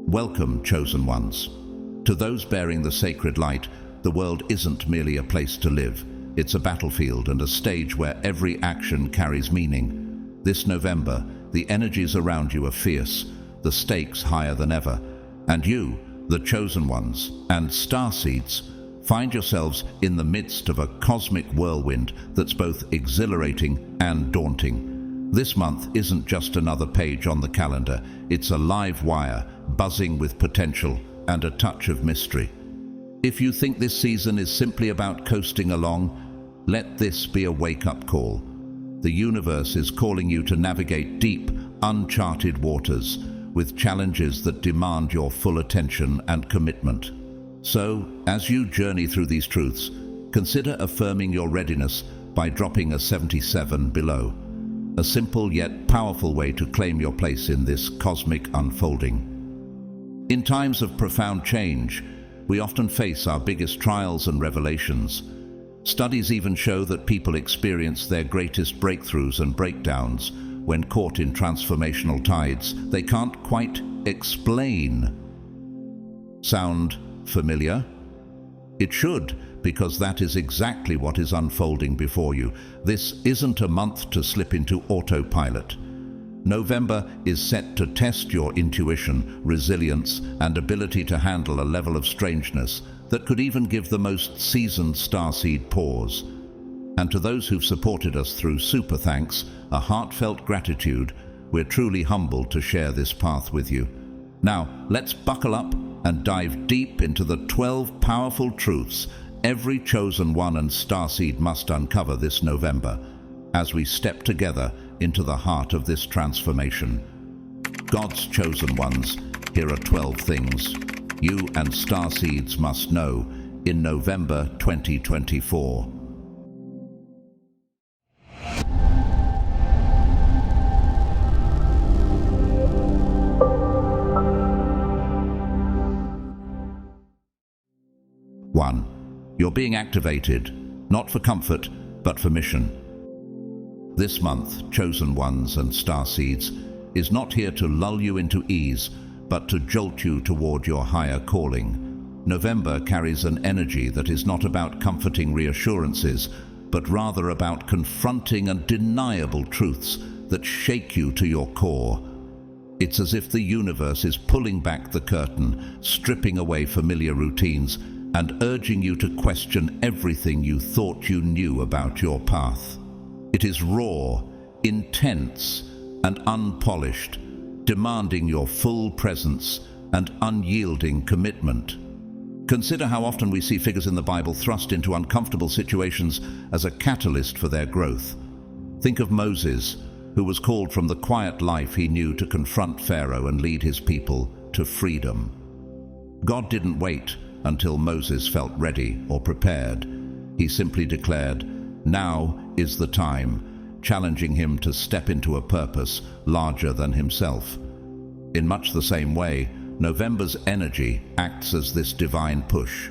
Welcome, chosen ones. To those bearing the sacred light, the world isn't merely a place to live. It's a battlefield and a stage where every action carries meaning. This November, the energies around you are fierce, the stakes higher than ever. And you, the chosen ones and starseeds, find yourselves in the midst of a cosmic whirlwind that's both exhilarating and daunting. This month isn't just another page on the calendar. It's a live wire, buzzing with potential and a touch of mystery. If you think this season is simply about coasting along, let this be a wake-up call. The universe is calling you to navigate deep, uncharted waters with challenges that demand your full attention and commitment. So, as you journey through these truths, consider affirming your readiness by dropping a 77 below. A simple yet powerful way to claim your place in this cosmic unfolding. In times of profound change, we often face our biggest trials and revelations. Studies even show that people experience their greatest breakthroughs and breakdowns when caught in transformational tides they can't quite explain. Sound familiar? It should, because that is exactly what is unfolding before you. This isn't a month to slip into autopilot. November is set to test your intuition, resilience, and ability to handle a level of strangeness that could even give the most seasoned starseed pause. And to those who've supported us through super thanks, a heartfelt gratitude. We're truly humbled to share this path with you. Now, let's buckle up and dive deep into the 12 powerful truths every chosen one and starseed must uncover this November as we step together into the heart of this transformation. God's chosen ones, here are 12 things you and starseeds must know in November 2024. 1. You're being activated, not for comfort, but for mission. This month, chosen ones and starseeds, is not here to lull you into ease, but to jolt you toward your higher calling. November carries an energy that is not about comforting reassurances, but rather about confronting undeniable truths that shake you to your core. It's as if the universe is pulling back the curtain, stripping away familiar routines, and urging you to question everything you thought you knew about your path. It is raw, intense, and unpolished, demanding your full presence and unyielding commitment. Consider how often we see figures in the Bible thrust into uncomfortable situations as a catalyst for their growth. Think of Moses, who was called from the quiet life he knew to confront Pharaoh and lead his people to freedom. God didn't wait until Moses felt ready or prepared. He simply declared, "Now is the time," challenging him to step into a purpose larger than himself. In much the same way, November's energy acts as this divine push,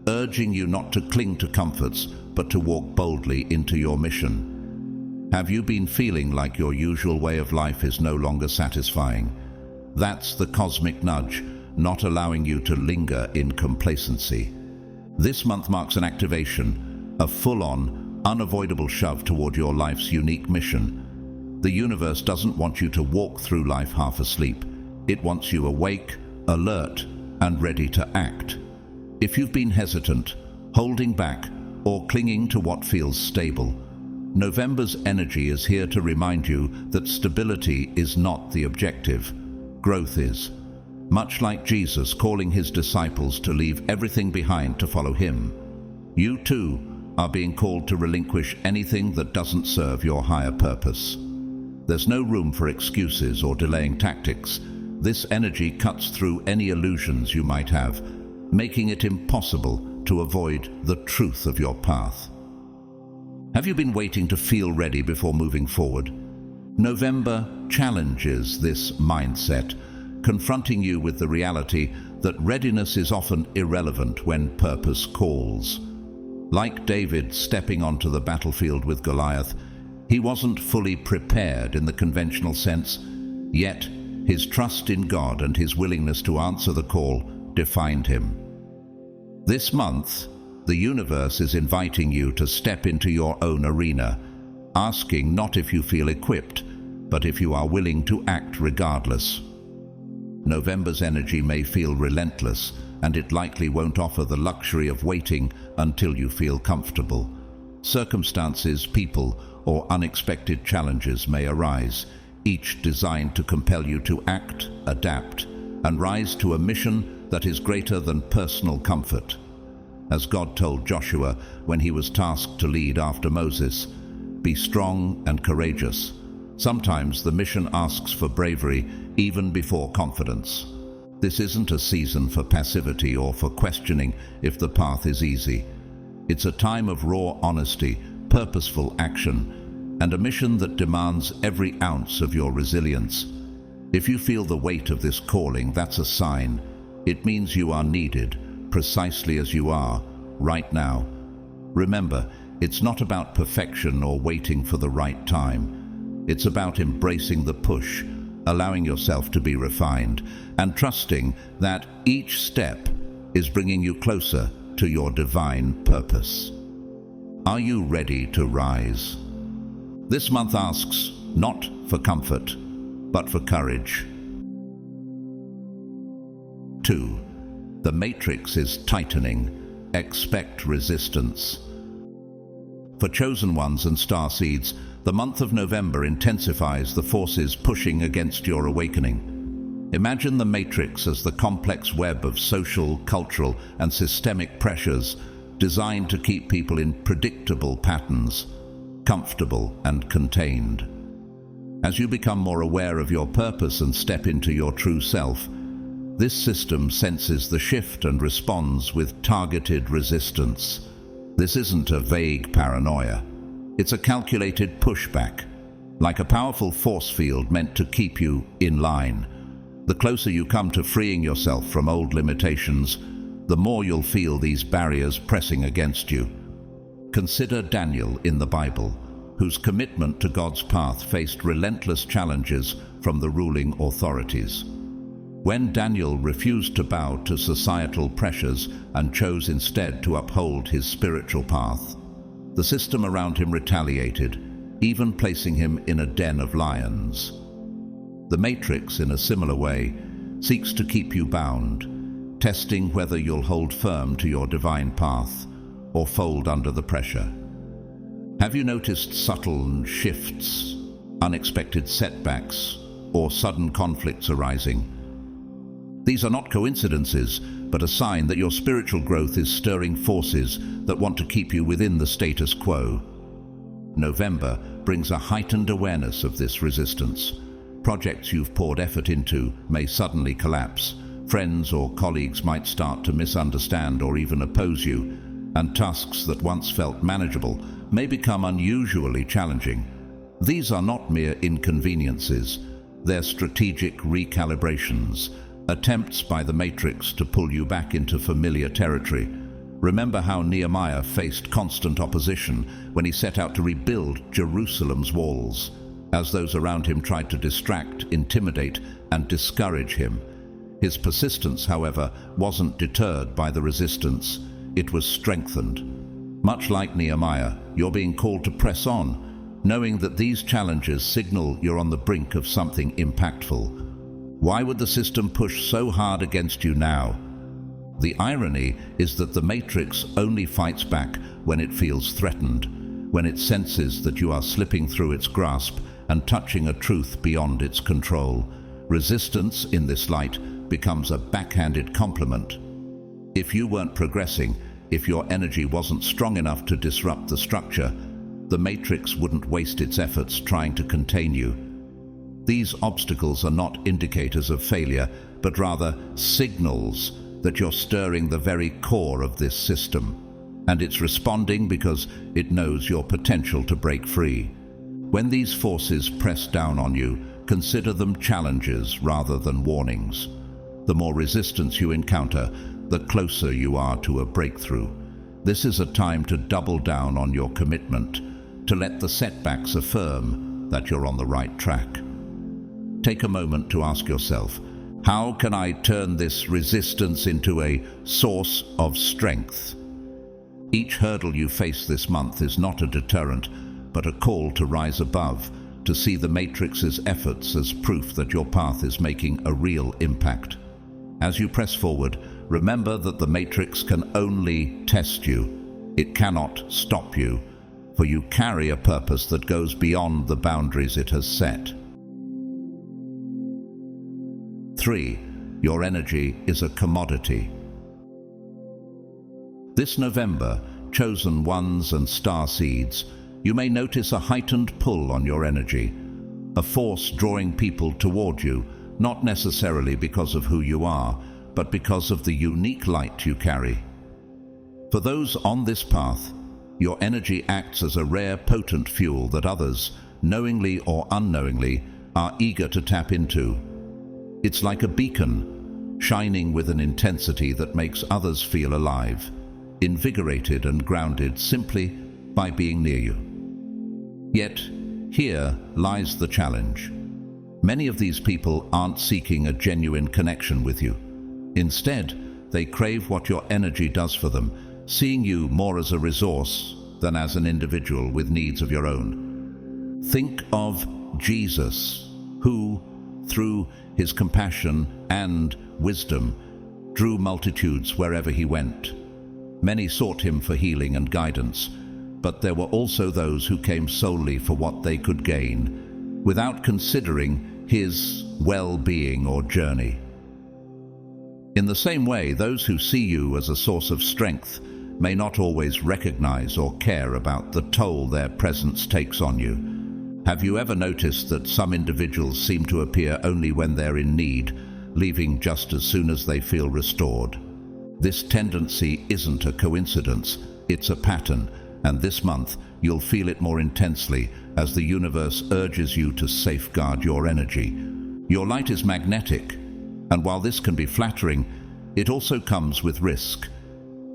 urging you not to cling to comforts, but to walk boldly into your mission. Have you been feeling like your usual way of life is no longer satisfying? That's the cosmic nudge, not allowing you to linger in complacency. This month marks an activation, a full-on, unavoidable shove toward your life's unique mission. The universe doesn't want you to walk through life half asleep. It wants you awake, alert, and ready to act. If you've been hesitant, holding back, or clinging to what feels stable, November's energy is here to remind you that stability is not the objective. Growth is. Much like Jesus calling his disciples to leave everything behind to follow him, you too are being called to relinquish anything that doesn't serve your higher purpose. There's no room for excuses or delaying tactics. This energy cuts through any illusions you might have, making it impossible to avoid the truth of your path. Have you been waiting to feel ready before moving forward? November challenges this mindset, confronting you with the reality that readiness is often irrelevant when purpose calls. Like David stepping onto the battlefield with Goliath, he wasn't fully prepared in the conventional sense, yet His trust in God and his willingness to answer the call defined him. This month, the universe is inviting you to step into your own arena, asking not if you feel equipped, but if you are willing to act regardless. November's energy may feel relentless, and it likely won't offer the luxury of waiting until you feel comfortable. Circumstances, people, or unexpected challenges may arise, each designed to compel you to act, adapt, and rise to a mission that is greater than personal comfort. As God told Joshua when he was tasked to lead after Moses, "Be strong and courageous." Sometimes the mission asks for bravery even before confidence. This isn't a season for passivity or for questioning if the path is easy. It's a time of raw honesty, purposeful action, and a mission that demands every ounce of your resilience. If you feel the weight of this calling, that's a sign. It means you are needed, precisely as you are, right now. Remember, it's not about perfection or waiting for the right time. It's about embracing the push, allowing yourself to be refined, and trusting that each step is bringing you closer to your divine purpose. Are you ready to rise? This month asks not for comfort, but for courage. 2. The matrix is tightening. Expect resistance. For chosen ones and starseeds, the month of November intensifies the forces pushing against your awakening. Imagine the matrix as the complex web of social, cultural, and systemic pressures designed to keep people in predictable patterns, comfortable and contained. As you become more aware of your purpose and step into your true self, this system senses the shift and responds with targeted resistance. This isn't a vague paranoia. It's a calculated pushback, like a powerful force field meant to keep you in line. The closer you come to freeing yourself from old limitations, the more you'll feel these barriers pressing against you. Consider Daniel in the Bible, whose commitment to God's path faced relentless challenges from the ruling authorities. When Daniel refused to bow to societal pressures and chose instead to uphold his spiritual path, the system around him retaliated, even placing him in a den of lions. The matrix, in a similar way, seeks to keep you bound, testing whether you'll hold firm to your divine path or fold under the pressure. Have you noticed subtle shifts, unexpected setbacks, or sudden conflicts arising? These are not coincidences, but a sign that your spiritual growth is stirring forces that want to keep you within the status quo. November brings a heightened awareness of this resistance. Projects you've poured effort into may suddenly collapse. Friends or colleagues might start to misunderstand or even oppose you, and tasks that once felt manageable may become unusually challenging. These are not mere inconveniences. They're strategic recalibrations, attempts by the matrix to pull you back into familiar territory. Remember how Nehemiah faced constant opposition when he set out to rebuild Jerusalem's walls, as those around him tried to distract, intimidate, and discourage him. His persistence, however, wasn't deterred by the resistance. It was strengthened. Much like Nehemiah, you're being called to press on, knowing that these challenges signal you're on the brink of something impactful. Why would the system push so hard against you now? The irony is that the matrix only fights back when it feels threatened, when it senses that you are slipping through its grasp and touching a truth beyond its control. Resistance in this light becomes a backhanded compliment. If you weren't progressing, if your energy wasn't strong enough to disrupt the structure, the matrix wouldn't waste its efforts trying to contain you. These obstacles are not indicators of failure, but rather signals that you're stirring the very core of this system, and it's responding because it knows your potential to break free. When these forces press down on you, consider them challenges rather than warnings. The more resistance you encounter, the closer you are to a breakthrough. This is a time to double down on your commitment, to let the setbacks affirm that you're on the right track. Take a moment to ask yourself, how can I turn this resistance into a source of strength? Each hurdle you face this month is not a deterrent, but a call to rise above, to see the Matrix's efforts as proof that your path is making a real impact. As you press forward, remember that the Matrix can only test you. It cannot stop you, for you carry a purpose that goes beyond the boundaries it has set. 3. Your energy is a commodity. This November, chosen ones and star seeds, you may notice a heightened pull on your energy, a force drawing people toward you, not necessarily because of who you are, but because of the unique light you carry. For those on this path, your energy acts as a rare, potent fuel that others, knowingly or unknowingly, are eager to tap into. It's like a beacon, shining with an intensity that makes others feel alive, invigorated and grounded simply by being near you. Yet, here lies the challenge. Many of these people aren't seeking a genuine connection with you. Instead, they crave what your energy does for them, seeing you more as a resource than as an individual with needs of your own. Think of Jesus, who, through his compassion and wisdom, drew multitudes wherever he went. Many sought him for healing and guidance, but there were also those who came solely for what they could gain, without considering his well-being or journey. In the same way, those who see you as a source of strength may not always recognize or care about the toll their presence takes on you. Have you ever noticed that some individuals seem to appear only when they're in need, leaving just as soon as they feel restored? This tendency isn't a coincidence, it's a pattern, and this month you'll feel it more intensely as the universe urges you to safeguard your energy. Your light is magnetic, and while this can be flattering, it also comes with risk.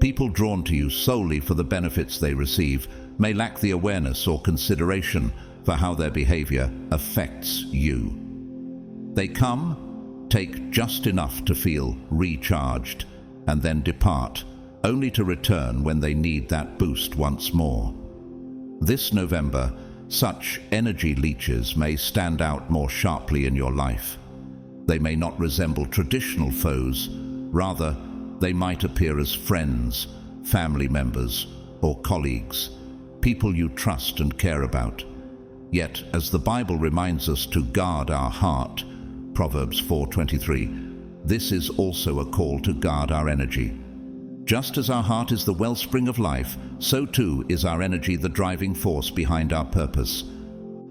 People drawn to you solely for the benefits they receive may lack the awareness or consideration for how their behavior affects you. They come, take just enough to feel recharged, and then depart, only to return when they need that boost once more. This November, such energy leeches may stand out more sharply in your life. They may not resemble traditional foes, rather, they might appear as friends, family members, or colleagues, people you trust and care about. Yet, as the Bible reminds us to guard our heart, Proverbs 4:23, this is also a call to guard our energy. Just as our heart is the wellspring of life, so too is our energy the driving force behind our purpose.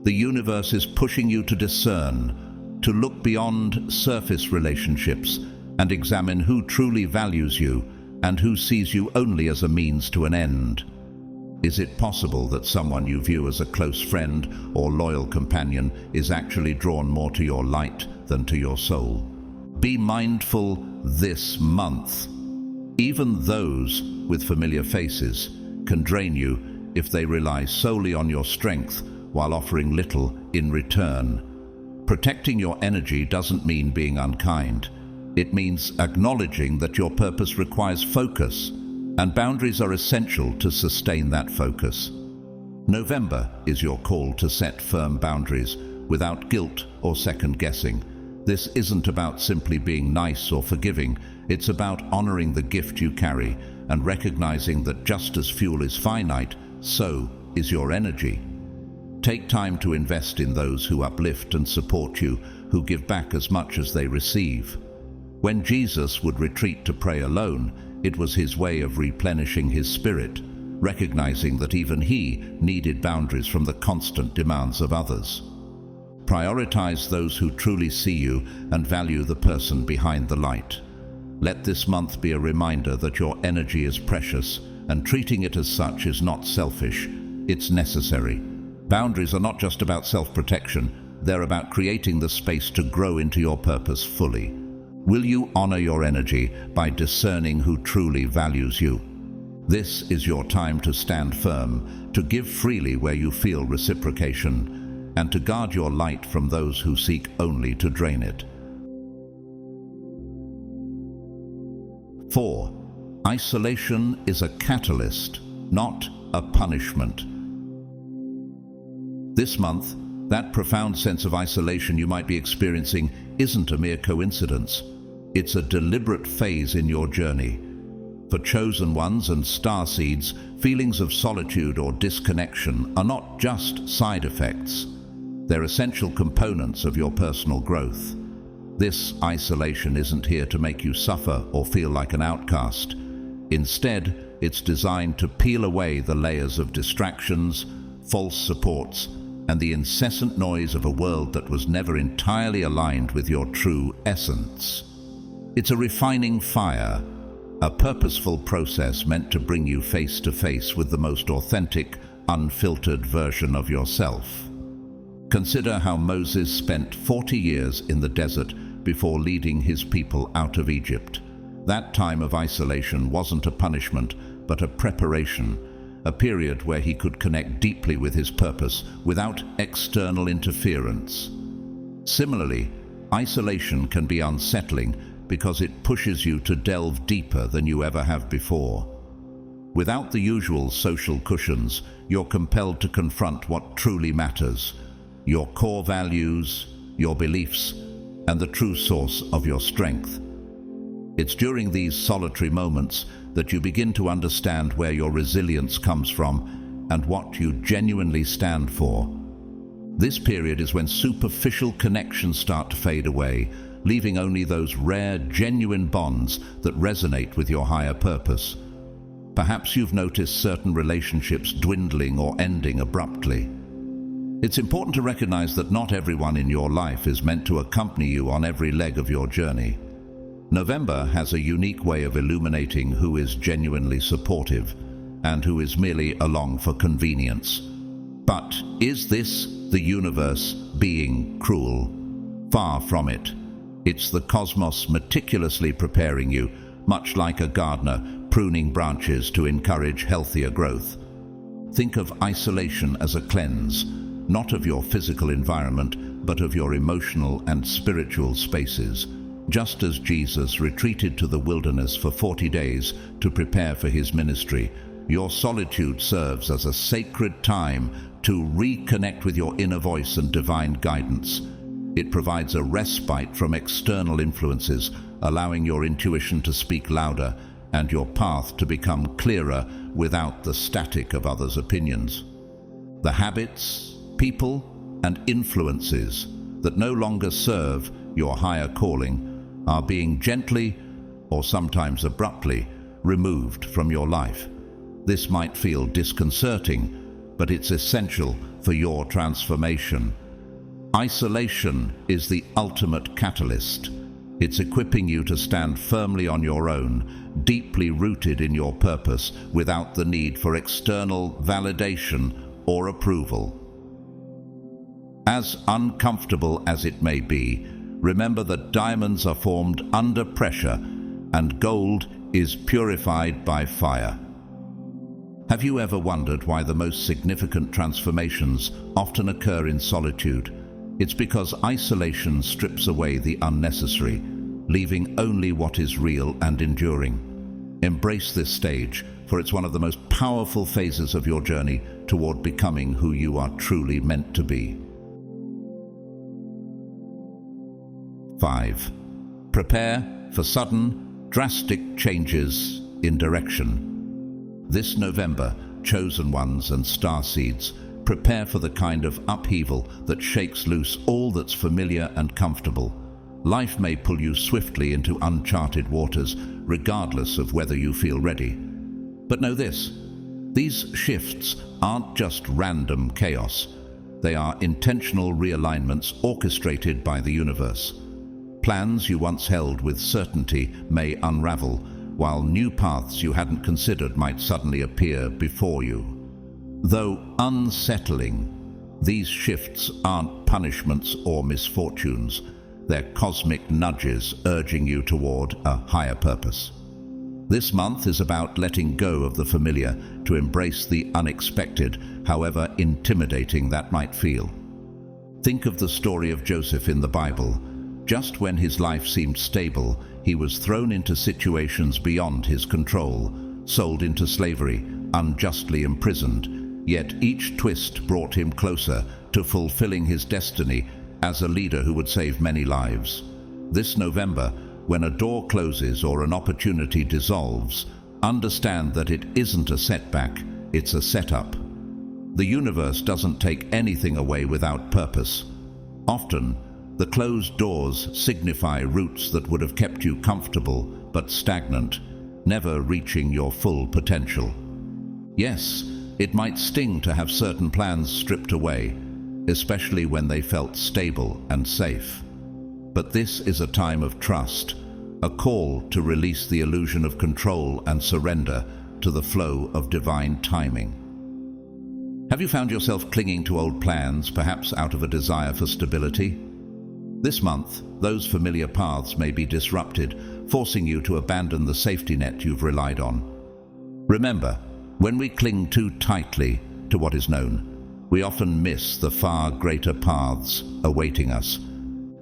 The universe is pushing you to discern, to look beyond surface relationships and examine who truly values you and who sees you only as a means to an end. Is it possible that someone you view as a close friend or loyal companion is actually drawn more to your light than to your soul? Be mindful this month. Even those with familiar faces can drain you if they rely solely on your strength while offering little in return. Protecting your energy doesn't mean being unkind. It means acknowledging that your purpose requires focus, and boundaries are essential to sustain that focus. November is your call to set firm boundaries without guilt or second guessing. This isn't about simply being nice or forgiving. It's about honoring the gift you carry and recognizing that just as fuel is finite, so is your energy. Take time to invest in those who uplift and support you, who give back as much as they receive. When Jesus would retreat to pray alone, it was his way of replenishing his spirit, recognizing that even he needed boundaries from the constant demands of others. Prioritize those who truly see you and value the person behind the light. Let this month be a reminder that your energy is precious, and treating it as such is not selfish, it's necessary. Boundaries are not just about self-protection, they're about creating the space to grow into your purpose fully. Will you honor your energy by discerning who truly values you? This is your time to stand firm, to give freely where you feel reciprocation, and to guard your light from those who seek only to drain it. 4. Isolation is a catalyst, not a punishment. This month, that profound sense of isolation you might be experiencing isn't a mere coincidence. It's a deliberate phase in your journey. For chosen ones and starseeds, feelings of solitude or disconnection are not just side effects. They're essential components of your personal growth. This isolation isn't here to make you suffer or feel like an outcast. Instead, it's designed to peel away the layers of distractions, false supports, and the incessant noise of a world that was never entirely aligned with your true essence. It's a refining fire, a purposeful process meant to bring you face to face with the most authentic, unfiltered version of yourself. Consider how Moses spent 40 years in the desert before leading his people out of Egypt. That time of isolation wasn't a punishment, but a preparation, a period where he could connect deeply with his purpose without external interference. Similarly, isolation can be unsettling because it pushes you to delve deeper than you ever have before. Without the usual social cushions, you're compelled to confront what truly matters: your core values, your beliefs, and the true source of your strength. It's during these solitary moments that you begin to understand where your resilience comes from and what you genuinely stand for. This period is when superficial connections start to fade away, leaving only those rare, genuine bonds that resonate with your higher purpose. Perhaps you've noticed certain relationships dwindling or ending abruptly. It's important to recognize that not everyone in your life is meant to accompany you on every leg of your journey. November has a unique way of illuminating who is genuinely supportive and who is merely along for convenience. But is this the universe being cruel? Far from it. It's the cosmos meticulously preparing you, much like a gardener pruning branches to encourage healthier growth. Think of isolation as a cleanse, not of your physical environment, but of your emotional and spiritual spaces. Just as Jesus retreated to the wilderness for 40 days to prepare for his ministry, your solitude serves as a sacred time to reconnect with your inner voice and divine guidance. It provides a respite from external influences, allowing your intuition to speak louder and your path to become clearer without the static of others' opinions. The habits, people, and influences that no longer serve your higher calling are being gently, or sometimes abruptly, removed from your life. This might feel disconcerting, but it's essential for your transformation. Isolation is the ultimate catalyst. It's equipping you to stand firmly on your own, deeply rooted in your purpose, without the need for external validation or approval. As uncomfortable as it may be, remember that diamonds are formed under pressure and gold is purified by fire. Have you ever wondered why the most significant transformations often occur in solitude? It's because isolation strips away the unnecessary, leaving only what is real and enduring. Embrace this stage, for it's one of the most powerful phases of your journey toward becoming who you are truly meant to be. 5. Prepare for sudden, drastic changes in direction. This November, chosen ones and starseeds, prepare for the kind of upheaval that shakes loose all that's familiar and comfortable. Life may pull you swiftly into uncharted waters, regardless of whether you feel ready. But know this: these shifts aren't just random chaos. They are intentional realignments orchestrated by the universe. Plans you once held with certainty may unravel, while new paths you hadn't considered might suddenly appear before you. Though unsettling, these shifts aren't punishments or misfortunes. They're cosmic nudges urging you toward a higher purpose. This month is about letting go of the familiar to embrace the unexpected, however intimidating that might feel. Think of the story of Joseph in the Bible. Just when his life seemed stable, he was thrown into situations beyond his control, sold into slavery, unjustly imprisoned. Yet each twist brought him closer to fulfilling his destiny as a leader who would save many lives. This November, when a door closes or an opportunity dissolves, understand that it isn't a setback, it's a setup. The universe doesn't take anything away without purpose. Often, the closed doors signify roots that would have kept you comfortable but stagnant, never reaching your full potential. Yes, it might sting to have certain plans stripped away, especially when they felt stable and safe. But this is a time of trust, a call to release the illusion of control and surrender to the flow of divine timing. Have you found yourself clinging to old plans, perhaps out of a desire for stability? This month, those familiar paths may be disrupted, forcing you to abandon the safety net you've relied on. Remember, when we cling too tightly to what is known, we often miss the far greater paths awaiting us.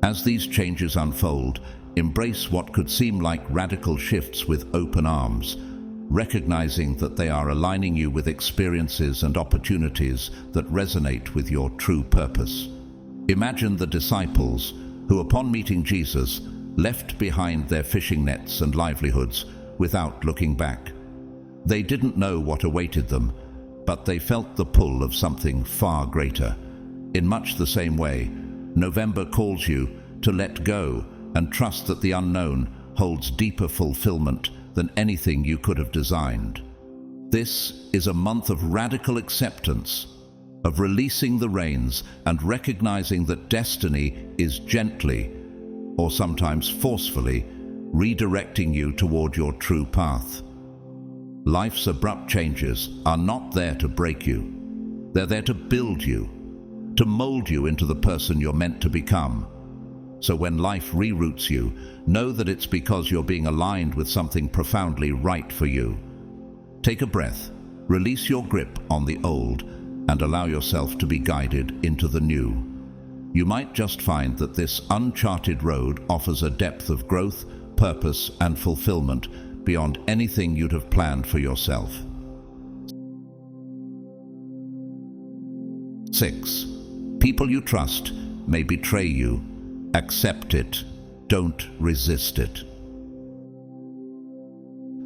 As these changes unfold, embrace what could seem like radical shifts with open arms, recognizing that they are aligning you with experiences and opportunities that resonate with your true purpose. Imagine the disciples who, upon meeting Jesus, left behind their fishing nets and livelihoods without looking back. They didn't know what awaited them, but they felt the pull of something far greater. In much the same way, November calls you to let go and trust that the unknown holds deeper fulfillment than anything you could have designed. This is a month of radical acceptance, of releasing the reins and recognizing that destiny is gently, or sometimes forcefully, redirecting you toward your true path. Life's abrupt changes are not there to break you. They're there to build you, to mold you into the person you're meant to become. So when life reroutes you, know that it's because you're being aligned with something profoundly right for you. Take a breath, release your grip on the old, and allow yourself to be guided into the new. You might just find that this uncharted road offers a depth of growth, purpose, and fulfillment beyond anything you'd have planned for yourself. 6. People you trust may betray you. Accept it. Don't resist it.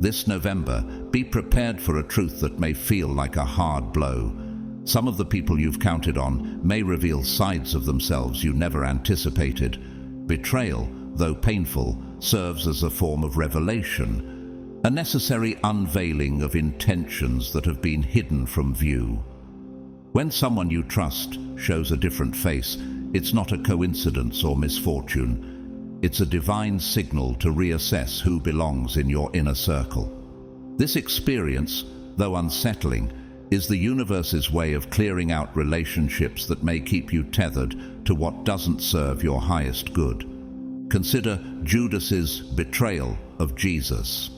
This November, be prepared for a truth that may feel like a hard blow. Some of the people you've counted on may reveal sides of themselves you never anticipated. Betrayal, though painful, serves as a form of revelation, a necessary unveiling of intentions that have been hidden from view. When someone you trust shows a different face, it's not a coincidence or misfortune. It's a divine signal to reassess who belongs in your inner circle. This experience, though unsettling, is the universe's way of clearing out relationships that may keep you tethered to what doesn't serve your highest good. Consider Judas's betrayal of Jesus,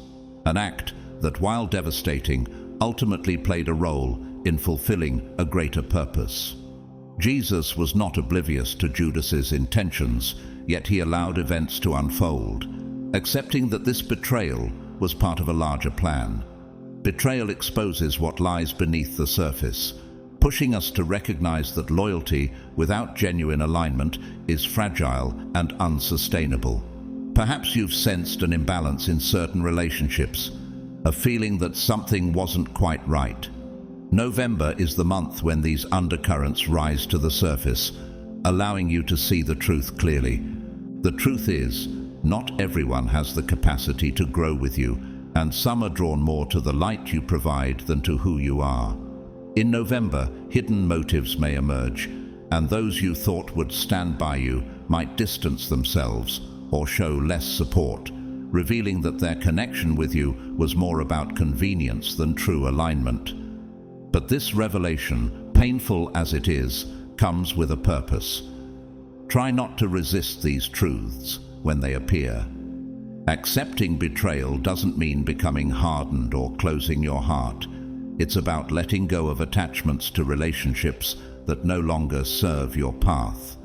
an act that, while devastating, ultimately played a role in fulfilling a greater purpose. Jesus was not oblivious to Judas's intentions, yet he allowed events to unfold, accepting that this betrayal was part of a larger plan. Betrayal exposes what lies beneath the surface, pushing us to recognize that loyalty without genuine alignment is fragile and unsustainable. Perhaps you've sensed an imbalance in certain relationships, a feeling that something wasn't quite right. November is the month when these undercurrents rise to the surface, allowing you to see the truth clearly. The truth is, not everyone has the capacity to grow with you, and some are drawn more to the light you provide than to who you are. In November, hidden motives may emerge, and those you thought would stand by you might distance themselves or show less support, revealing that their connection with you was more about convenience than true alignment. But this revelation, painful as it is, comes with a purpose. Try not to resist these truths when they appear. Accepting betrayal doesn't mean becoming hardened or closing your heart. It's about letting go of attachments to relationships that no longer serve your path.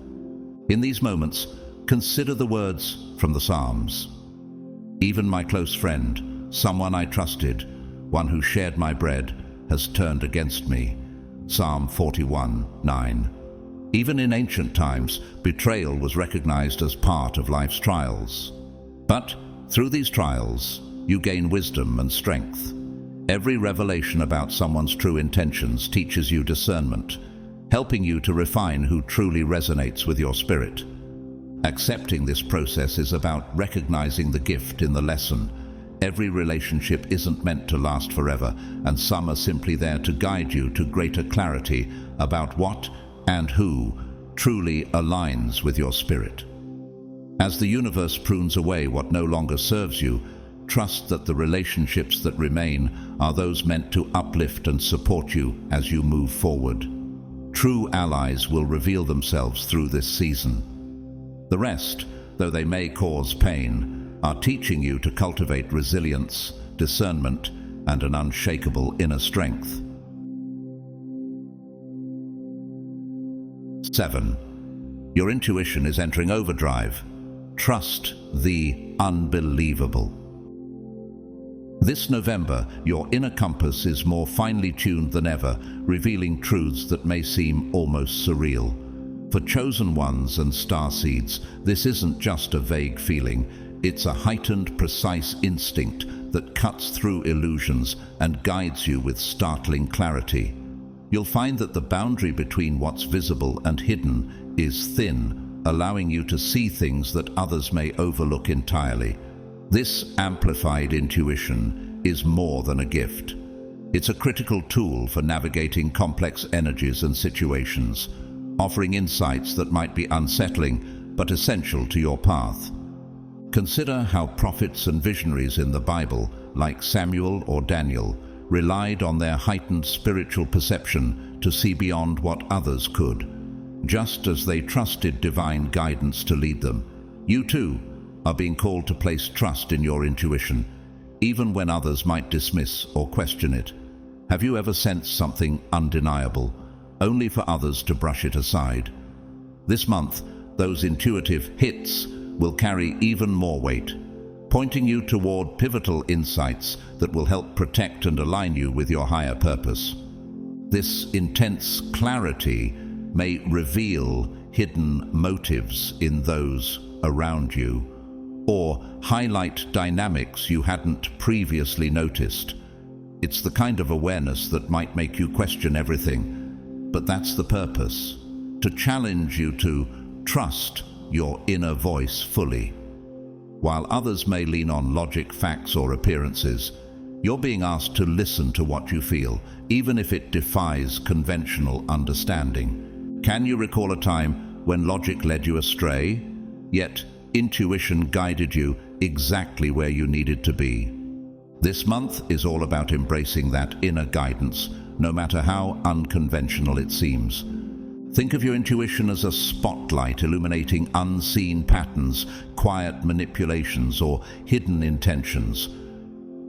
In these moments, consider the words from the Psalms. Even my close friend, someone I trusted, one who shared my bread, has turned against me. Psalm 41:9. Even in ancient times, betrayal was recognized as part of life's trials. But through these trials, you gain wisdom and strength. Every revelation about someone's true intentions teaches you discernment, helping you to refine who truly resonates with your spirit. Accepting this process is about recognizing the gift in the lesson. Every relationship isn't meant to last forever, and some are simply there to guide you to greater clarity about what and who truly aligns with your spirit. As the universe prunes away what no longer serves you, trust that the relationships that remain are those meant to uplift and support you as you move forward. True allies will reveal themselves through this season. The rest, though they may cause pain, are teaching you to cultivate resilience, discernment, and an unshakable inner strength. 7. Your intuition is entering overdrive. Trust the unbelievable. This November, your inner compass is more finely tuned than ever, revealing truths that may seem almost surreal. For chosen ones and starseeds, this isn't just a vague feeling. It's a heightened, precise instinct that cuts through illusions and guides you with startling clarity. You'll find that the boundary between what's visible and hidden is thin, allowing you to see things that others may overlook entirely. This amplified intuition is more than a gift. It's a critical tool for navigating complex energies and situations, offering insights that might be unsettling but essential to your path. Consider how prophets and visionaries in the Bible, like Samuel or Daniel, relied on their heightened spiritual perception to see beyond what others could. Just as they trusted divine guidance to lead them, you too are being called to place trust in your intuition, even when others might dismiss or question it. Have you ever sensed something undeniable, only for others to brush it aside? This month, those intuitive hits will carry even more weight, pointing you toward pivotal insights that will help protect and align you with your higher purpose. This intense clarity may reveal hidden motives in those around you, or highlight dynamics you hadn't previously noticed. It's the kind of awareness that might make you question everything, but that's the purpose, to challenge you to trust your inner voice fully. While others may lean on logic, facts, or appearances, you're being asked to listen to what you feel, even if it defies conventional understanding. Can you recall a time when logic led you astray, yet intuition guided you exactly where you needed to be? This month is all about embracing that inner guidance, no matter how unconventional it seems. Think of your intuition as a spotlight illuminating unseen patterns, quiet manipulations, or hidden intentions.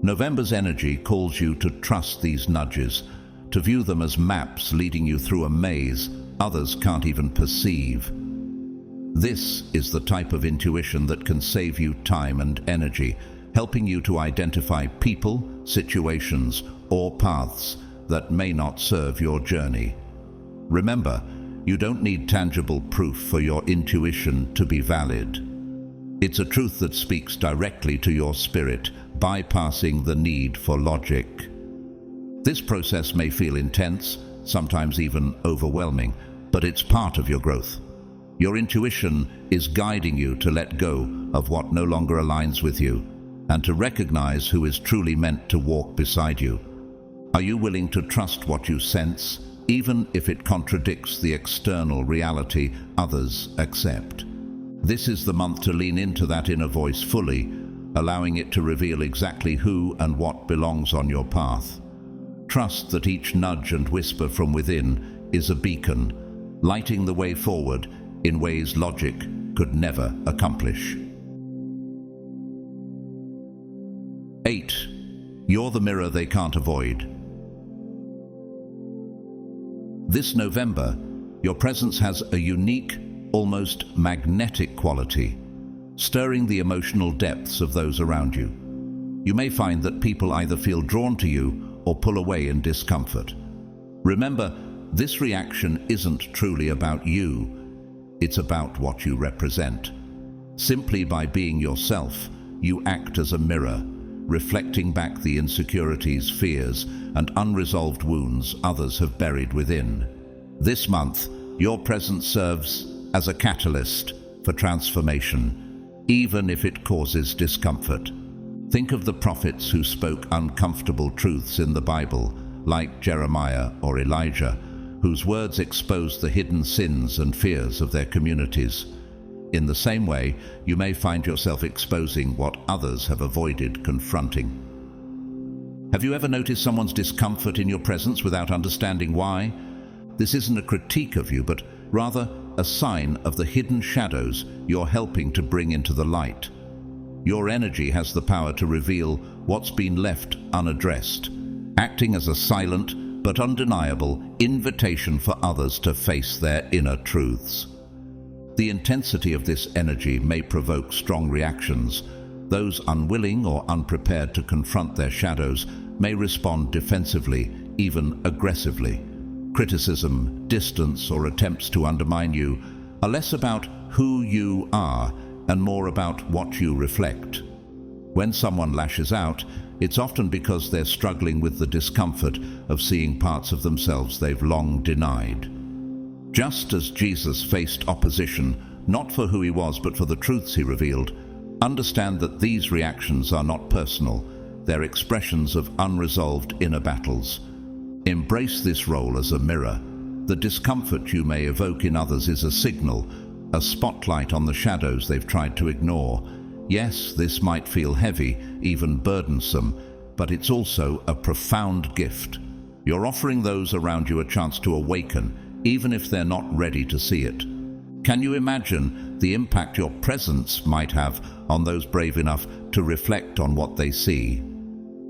November's energy calls you to trust these nudges, to view them as maps leading you through a maze others can't even perceive. This is the type of intuition that can save you time and energy, helping you to identify people, situations, or paths that may not serve your journey. Remember, you don't need tangible proof for your intuition to be valid. It's a truth that speaks directly to your spirit, bypassing the need for logic. This process may feel intense, sometimes even overwhelming, but it's part of your growth. Your intuition is guiding you to let go of what no longer aligns with you, and to recognize who is truly meant to walk beside you. Are you willing to trust what you sense, even if it contradicts the external reality others accept? This is the month to lean into that inner voice fully, allowing it to reveal exactly who and what belongs on your path. Trust that each nudge and whisper from within is a beacon, lighting the way forward in ways logic could never accomplish. 8. You're the mirror they can't avoid. This November, your presence has a unique, almost magnetic quality, stirring the emotional depths of those around you. You may find that people either feel drawn to you or pull away in discomfort. Remember, this reaction isn't truly about you. It's about what you represent. Simply by being yourself, you act as a mirror, reflecting back the insecurities, fears, and unresolved wounds others have buried within. This month, your presence serves as a catalyst for transformation, even if it causes discomfort. Think of the prophets who spoke uncomfortable truths in the Bible, like Jeremiah or Elijah, whose words exposed the hidden sins and fears of their communities. In the same way, you may find yourself exposing what others have avoided confronting. Have you ever noticed someone's discomfort in your presence without understanding why? This isn't a critique of you, but rather a sign of the hidden shadows you're helping to bring into the light. Your energy has the power to reveal what's been left unaddressed, acting as a silent but undeniable invitation for others to face their inner truths. The intensity of this energy may provoke strong reactions. Those unwilling or unprepared to confront their shadows may respond defensively, even aggressively. Criticism, distance, or attempts to undermine you are less about who you are and more about what you reflect. When someone lashes out, it's often because they're struggling with the discomfort of seeing parts of themselves they've long denied. Just as Jesus faced opposition, not for who he was, but for the truths he revealed, understand that these reactions are not personal. They're expressions of unresolved inner battles. Embrace this role as a mirror. The discomfort you may evoke in others is a signal, a spotlight on the shadows they've tried to ignore. Yes, this might feel heavy, even burdensome, but it's also a profound gift. You're offering those around you a chance to awaken, even if they're not ready to see it. Can you imagine the impact your presence might have on those brave enough to reflect on what they see?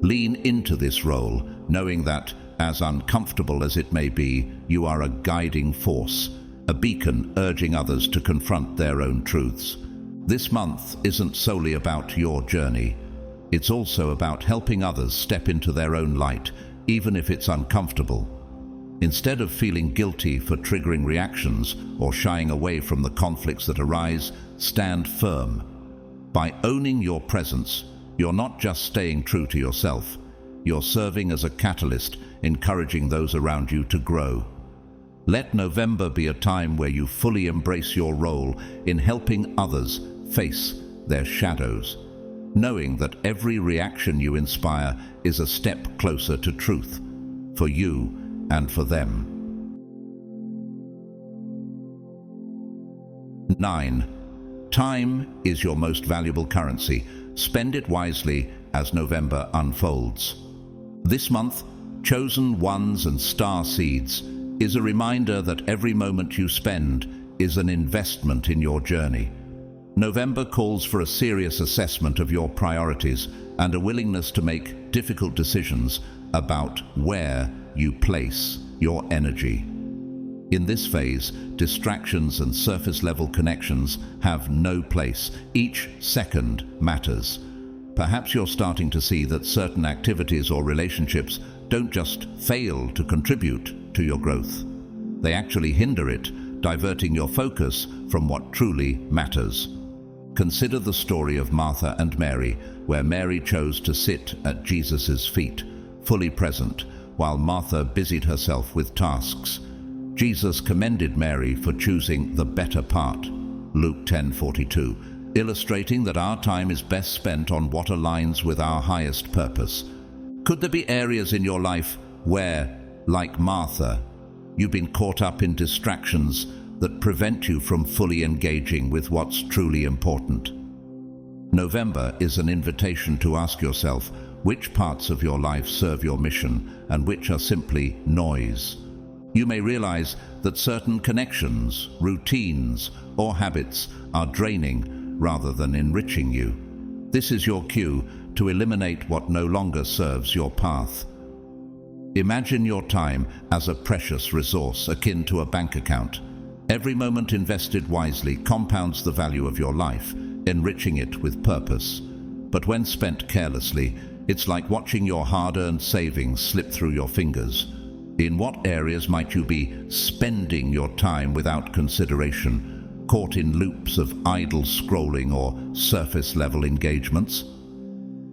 Lean into this role, knowing that, as uncomfortable as it may be, you are a guiding force, a beacon urging others to confront their own truths. This month isn't solely about your journey. It's also about helping others step into their own light, even if it's uncomfortable. Instead of feeling guilty for triggering reactions or shying away from the conflicts that arise, stand firm. By owning your presence, you're not just staying true to yourself. You're serving as a catalyst, encouraging those around you to grow. Let November be a time where you fully embrace your role in helping others face their shadows, knowing that every reaction you inspire is a step closer to truth, for you and for them. 9. Time is your most valuable currency. Spend it wisely as November unfolds. This month, chosen ones and star seeds is a reminder that every moment you spend is an investment in your journey. November calls for a serious assessment of your priorities and a willingness to make difficult decisions about where you place your energy. In this phase, distractions and surface-level connections have no place. Each second matters. Perhaps you're starting to see that certain activities or relationships don't just fail to contribute to your growth. They actually hinder it, diverting your focus from what truly matters. Consider the story of Martha and Mary, where Mary chose to sit at Jesus' feet, fully present, while Martha busied herself with tasks. Jesus commended Mary for choosing the better part, Luke 10:42, illustrating that our time is best spent on what aligns with our highest purpose. Could there be areas in your life where, like Martha, you've been caught up in distractions that prevent you from fully engaging with what's truly important? November is an invitation to ask yourself which parts of your life serve your mission and which are simply noise. You may realize that certain connections, routines, or habits are draining rather than enriching you. This is your cue to eliminate what no longer serves your path. Imagine your time as a precious resource akin to a bank account. Every moment invested wisely compounds the value of your life, enriching it with purpose. But when spent carelessly, it's like watching your hard-earned savings slip through your fingers. In what areas might you be spending your time without consideration, caught in loops of idle scrolling or surface-level engagements?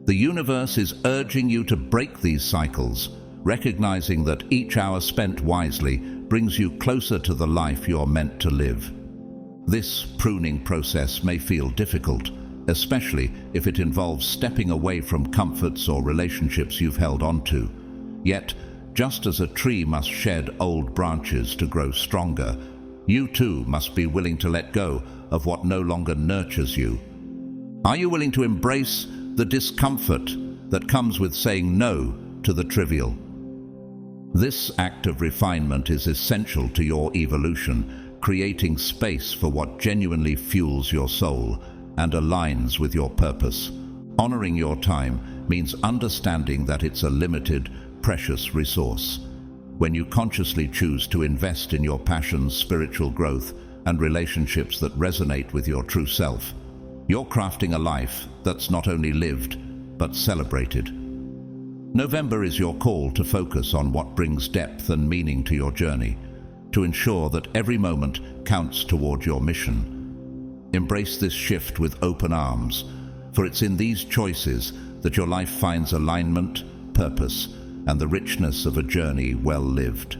The universe is urging you to break these cycles, recognizing that each hour spent wisely brings you closer to the life you're meant to live. This pruning process may feel difficult, especially if it involves stepping away from comforts or relationships you've held onto. Yet, just as a tree must shed old branches to grow stronger, you too must be willing to let go of what no longer nurtures you. Are you willing to embrace the discomfort that comes with saying no to the trivial? This act of refinement is essential to your evolution, creating space for what genuinely fuels your soul and aligns with your purpose. Honoring your time means understanding that it's a limited, precious resource. When you consciously choose to invest in your passions, spiritual growth, and relationships that resonate with your true self, you're crafting a life that's not only lived, but celebrated. November is your call to focus on what brings depth and meaning to your journey, to ensure that every moment counts toward your mission. Embrace this shift with open arms, for it's in these choices that your life finds alignment, purpose, and the richness of a journey well lived.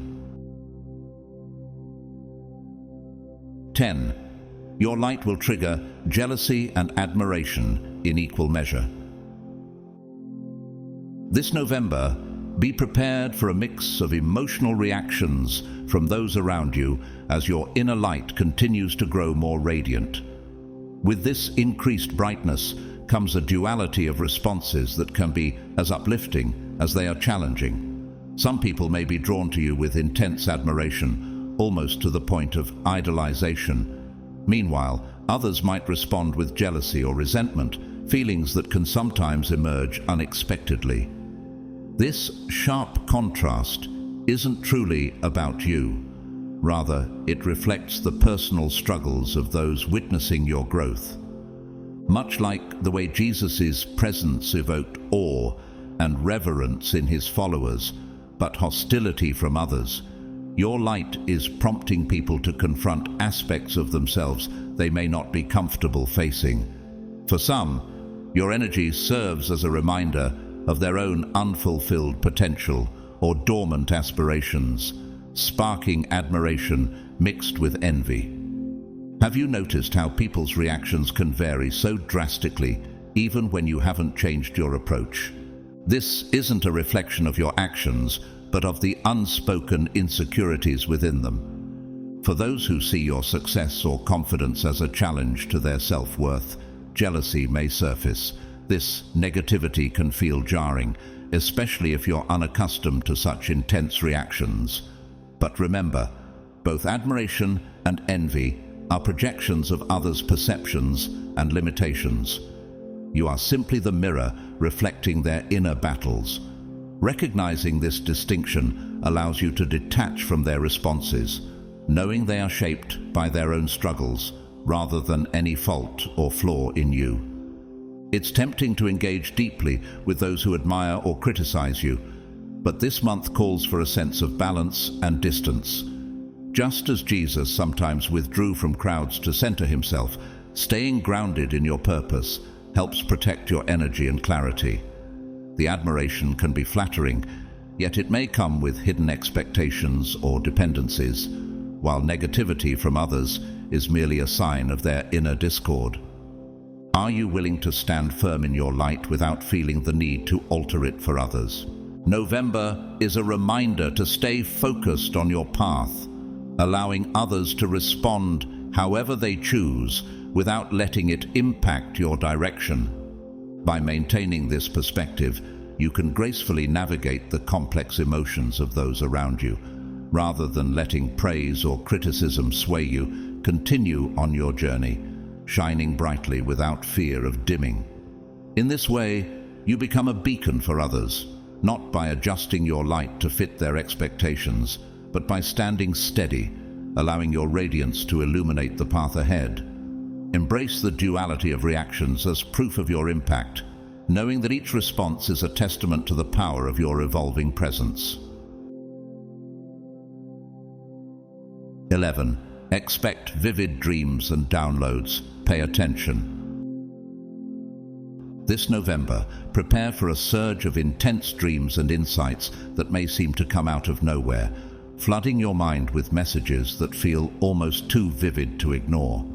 10. Your light will trigger jealousy and admiration in equal measure. This November, be prepared for a mix of emotional reactions from those around you as your inner light continues to grow more radiant. With this increased brightness comes a duality of responses that can be as uplifting as they are challenging. Some people may be drawn to you with intense admiration, almost to the point of idolization. Meanwhile, others might respond with jealousy or resentment, feelings that can sometimes emerge unexpectedly. This sharp contrast isn't truly about you. Rather, it reflects the personal struggles of those witnessing your growth. Much like the way Jesus' presence evoked awe and reverence in his followers, but hostility from others, your light is prompting people to confront aspects of themselves they may not be comfortable facing. For some, your energy serves as a reminder of their own unfulfilled potential or dormant aspirations, sparking admiration mixed with envy. Have you noticed how people's reactions can vary so drastically, even when you haven't changed your approach? This isn't a reflection of your actions, but of the unspoken insecurities within them. For those who see your success or confidence as a challenge to their self-worth, jealousy may surface. This negativity can feel jarring, especially if you're unaccustomed to such intense reactions. But remember, both admiration and envy are projections of others' perceptions and limitations. You are simply the mirror reflecting their inner battles. Recognizing this distinction allows you to detach from their responses, knowing they are shaped by their own struggles rather than any fault or flaw in you. It's tempting to engage deeply with those who admire or criticize you, but this month calls for a sense of balance and distance. Just as Jesus sometimes withdrew from crowds to center himself, staying grounded in your purpose helps protect your energy and clarity. The admiration can be flattering, yet it may come with hidden expectations or dependencies, while negativity from others is merely a sign of their inner discord. Are you willing to stand firm in your light without feeling the need to alter it for others? November is a reminder to stay focused on your path, allowing others to respond however they choose without letting it impact your direction. By maintaining this perspective, you can gracefully navigate the complex emotions of those around you. Rather than letting praise or criticism sway you, continue on your journey, shining brightly without fear of dimming. In this way, you become a beacon for others, not by adjusting your light to fit their expectations, but by standing steady, allowing your radiance to illuminate the path ahead. Embrace the duality of reactions as proof of your impact, knowing that each response is a testament to the power of your evolving presence. 11. Expect vivid dreams and downloads. Pay attention. This November, prepare for a surge of intense dreams and insights that may seem to come out of nowhere, flooding your mind with messages that feel almost too vivid to ignore.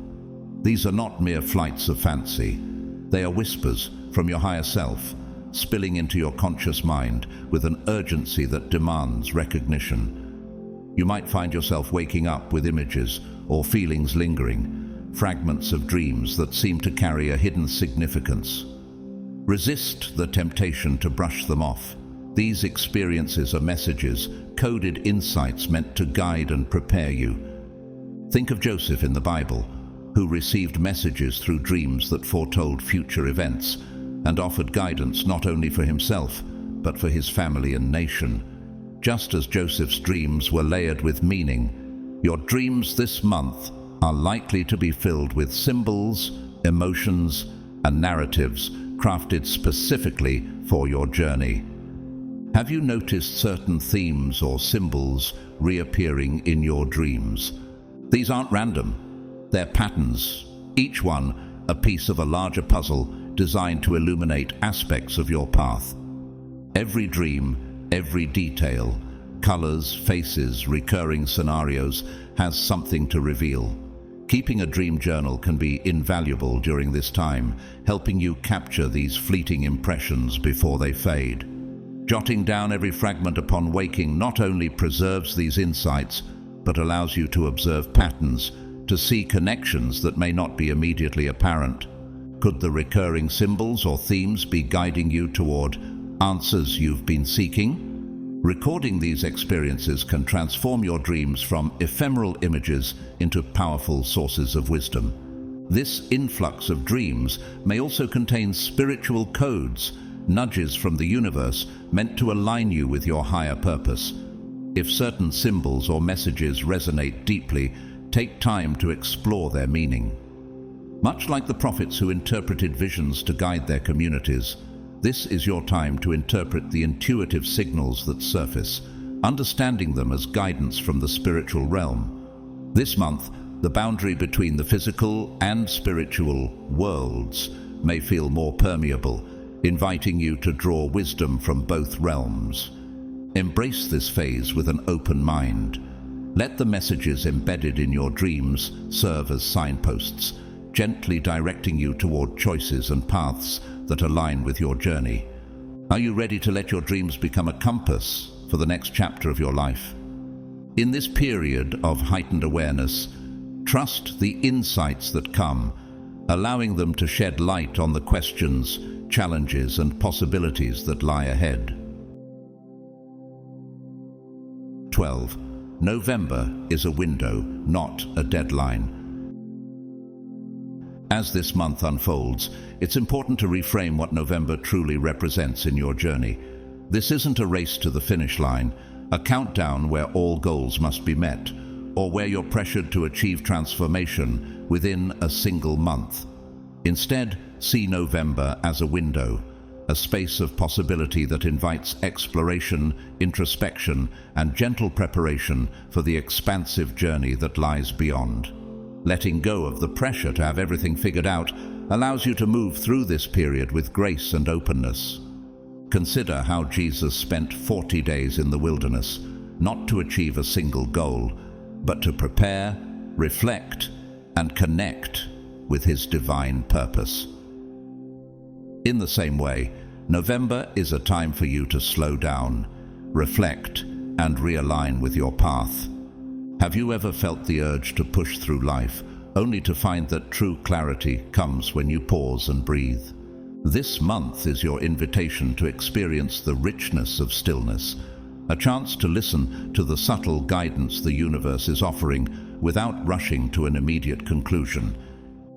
These are not mere flights of fancy. They are whispers from your higher self, spilling into your conscious mind with an urgency that demands recognition. You might find yourself waking up with images or feelings lingering, fragments of dreams that seem to carry a hidden significance. Resist the temptation to brush them off. These experiences are messages, coded insights meant to guide and prepare you. Think of Joseph in the Bible, who received messages through dreams that foretold future events and offered guidance not only for himself, but for his family and nation. Just as Joseph's dreams were layered with meaning, your dreams this month are likely to be filled with symbols, emotions, and narratives crafted specifically for your journey. Have you noticed certain themes or symbols reappearing in your dreams? These aren't random. They're patterns, each one a piece of a larger puzzle designed to illuminate aspects of your path. Every dream, every detail, colors, faces, recurring scenarios has something to reveal. Keeping a dream journal can be invaluable during this time, helping you capture these fleeting impressions before they fade. Jotting down every fragment upon waking not only preserves these insights, but allows you to observe patterns, to see connections that may not be immediately apparent. Could the recurring symbols or themes be guiding you toward answers you've been seeking? Recording these experiences can transform your dreams from ephemeral images into powerful sources of wisdom. This influx of dreams may also contain spiritual codes, nudges from the universe meant to align you with your higher purpose. If certain symbols or messages resonate deeply, take time to explore their meaning. Much like the prophets who interpreted visions to guide their communities, this is your time to interpret the intuitive signals that surface, understanding them as guidance from the spiritual realm. This month, the boundary between the physical and spiritual worlds may feel more permeable, inviting you to draw wisdom from both realms. Embrace this phase with an open mind. Let the messages embedded in your dreams serve as signposts, gently directing you toward choices and paths that align with your journey. Are you ready to let your dreams become a compass for the next chapter of your life? In this period of heightened awareness, trust the insights that come, allowing them to shed light on the questions, challenges, and possibilities that lie ahead. 12. November is a window, not a deadline. As this month unfolds, it's important to reframe what November truly represents in your journey. This isn't a race to the finish line, a countdown where all goals must be met, or where you're pressured to achieve transformation within a single month. Instead, see November as a window, a space of possibility that invites exploration, introspection, and gentle preparation for the expansive journey that lies beyond. Letting go of the pressure to have everything figured out allows you to move through this period with grace and openness. Consider how Jesus spent 40 days in the wilderness, not to achieve a single goal, but to prepare, reflect, and connect with his divine purpose. In the same way, November is a time for you to slow down, reflect, and realign with your path. Have you ever felt the urge to push through life, only to find that true clarity comes when you pause and breathe? This month is your invitation to experience the richness of stillness, a chance to listen to the subtle guidance the universe is offering without rushing to an immediate conclusion.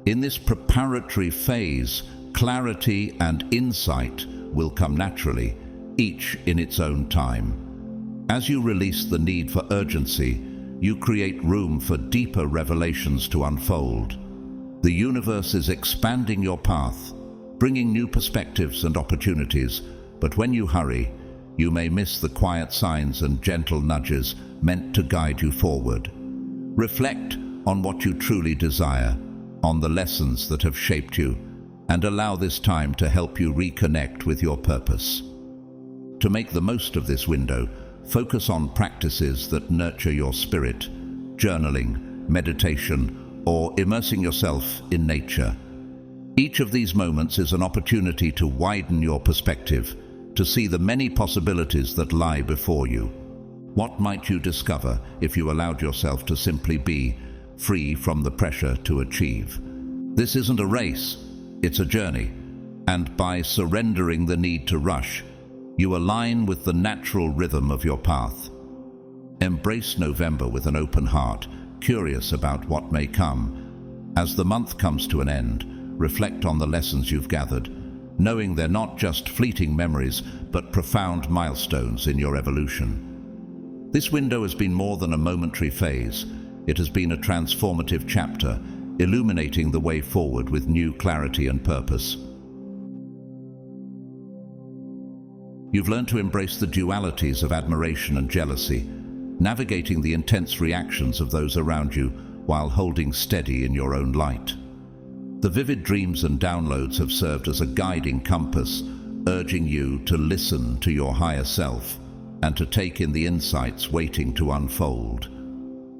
In this preparatory phase, clarity and insight will come naturally, each in its own time. As you release the need for urgency, you create room for deeper revelations to unfold. The universe is expanding your path, bringing new perspectives and opportunities, but when you hurry, you may miss the quiet signs and gentle nudges meant to guide you forward. Reflect on what you truly desire, on the lessons that have shaped you, and allow this time to help you reconnect with your purpose. To make the most of this window, focus on practices that nurture your spirit, journaling, meditation, or immersing yourself in nature. Each of these moments is an opportunity to widen your perspective, to see the many possibilities that lie before you. What might you discover if you allowed yourself to simply be, free from the pressure to achieve? This isn't a race, it's a journey, and by surrendering the need to rush, you align with the natural rhythm of your path. Embrace November with an open heart, curious about what may come. As the month comes to an end, reflect on the lessons you've gathered, knowing they're not just fleeting memories, but profound milestones in your evolution. This window has been more than a momentary phase. It has been a transformative chapter, illuminating the way forward with new clarity and purpose. You've learned to embrace the dualities of admiration and jealousy, navigating the intense reactions of those around you while holding steady in your own light. The vivid dreams and downloads have served as a guiding compass, urging you to listen to your higher self and to take in the insights waiting to unfold.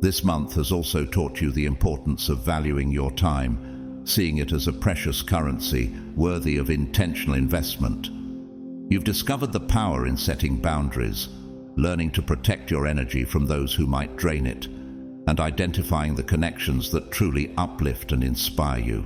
This month has also taught you the importance of valuing your time, seeing it as a precious currency worthy of intentional investment. You've discovered the power in setting boundaries, learning to protect your energy from those who might drain it, and identifying the connections that truly uplift and inspire you.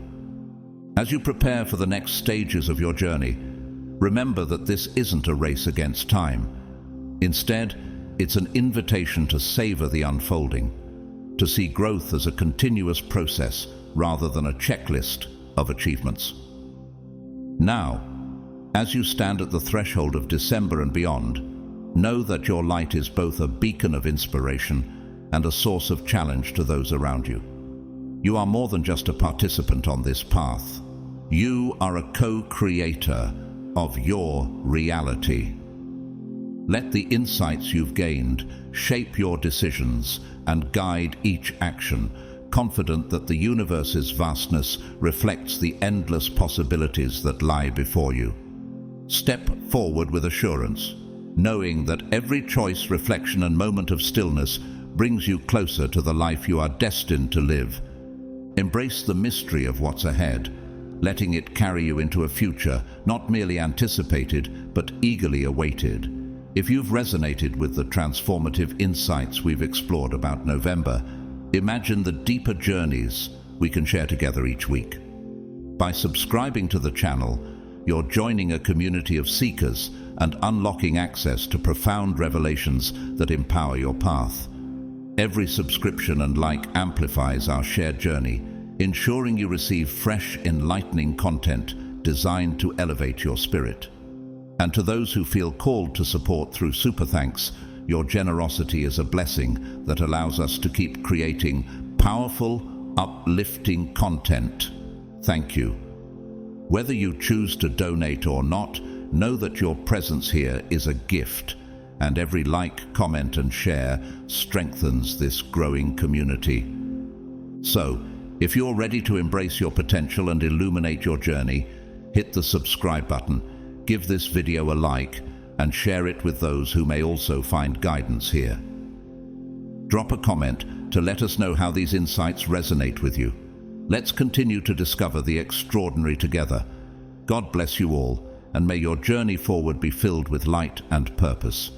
As you prepare for the next stages of your journey, remember that this isn't a race against time. Instead, it's an invitation to savor the unfolding, to see growth as a continuous process rather than a checklist of achievements. Now, as you stand at the threshold of December and beyond, know that your light is both a beacon of inspiration and a source of challenge to those around you. You are more than just a participant on this path. You are a co-creator of your reality. Let the insights you've gained shape your decisions and guide each action, confident that the universe's vastness reflects the endless possibilities that lie before you. Step forward with assurance, knowing that every choice, reflection, and moment of stillness brings you closer to the life you are destined to live. Embrace the mystery of what's ahead, letting it carry you into a future not merely anticipated, but eagerly awaited. If you've resonated with the transformative insights we've explored about November, imagine the deeper journeys we can share together each week. By subscribing to the channel, you're joining a community of seekers and unlocking access to profound revelations that empower your path. Every subscription and like amplifies our shared journey, ensuring you receive fresh, enlightening content designed to elevate your spirit. And to those who feel called to support through super thanks, your generosity is a blessing that allows us to keep creating powerful, uplifting content. Thank you. Whether you choose to donate or not, know that your presence here is a gift, and every like, comment, and share strengthens this growing community. So, if you're ready to embrace your potential and illuminate your journey, hit the subscribe button, give this video a like, and share it with those who may also find guidance here. Drop a comment to let us know how these insights resonate with you. Let's continue to discover the extraordinary together. God bless you all, and may your journey forward be filled with light and purpose.